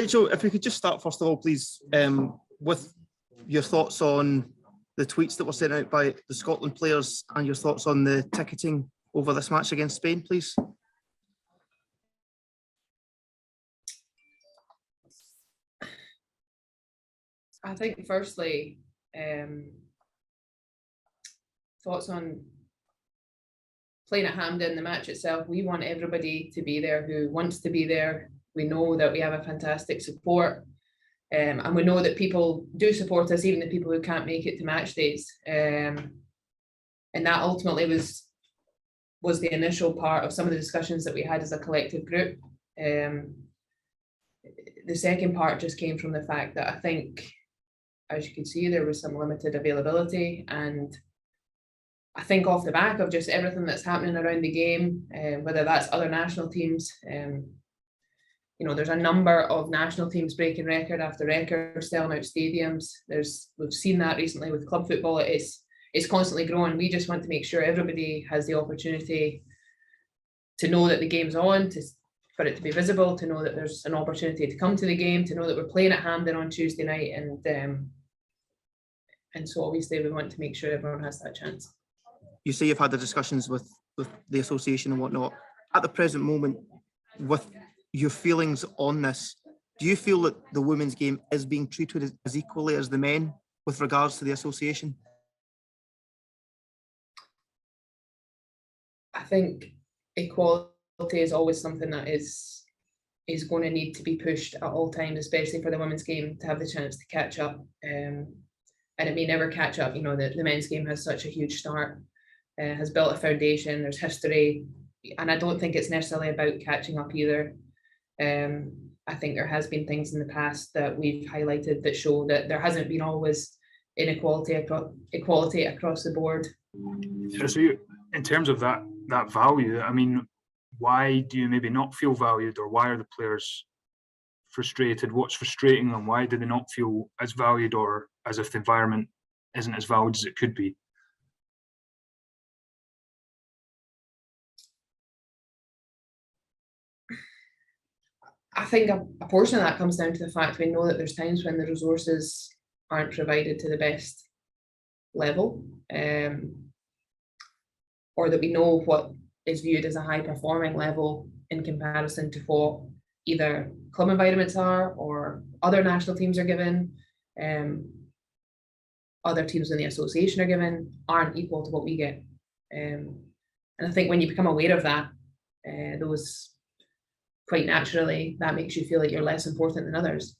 Rachel, if we could just start first of all, please, with your thoughts on the tweets that were sent out by the Scotland players and your thoughts on the ticketing over this match against Spain, please. I think firstly, thoughts on playing at Hampden, the match itself. We want everybody to be there who wants to be there. We know that we have a fantastic support, and we know that people do support us, even the people who can't make it to match days. And that ultimately was the initial part of some of the discussions that we had as a collective group. The second part just came from the fact that I think, as you can see, there was some limited availability, and I think off the back of just everything that's happening around the game, whether that's other national teams, there's a number of national teams breaking record after record, selling out stadiums. We've seen that recently with club football. It's constantly growing. We just want to make sure everybody has the opportunity to know that the game's on, for it to be visible, to know that there's an opportunity to come to the game, to know that we're playing at Hampden on Tuesday night, and so obviously we want to make sure everyone has that chance. You say you've had the discussions with the association and whatnot. At the present moment, with your feelings on this, do you feel that the women's game is being treated as equally as the men with regards to the association? I think equality is always something that is going to need to be pushed at all times, especially for the women's game to have the chance to catch up. And it may never catch up. The men's game has such a huge start, has built a foundation, there's history, and I don't think it's necessarily about catching up either. I think there has been things in the past that we've highlighted that show that there hasn't been always equality across the board. So in terms of that value, I mean, why do you maybe not feel valued, or why are the players frustrated? What's frustrating them? Why do they not feel as valued, or as if the environment isn't as valued as it could be? I think a portion of that comes down to the fact we know that there's times when the resources aren't provided to the best level, or that we know what is viewed as a high performing level in comparison to what either club environments are or other national teams are given, other teams in the association are given, aren't equal to what we get. And I think when you become aware of that, quite naturally, that makes you feel like you're less important than others.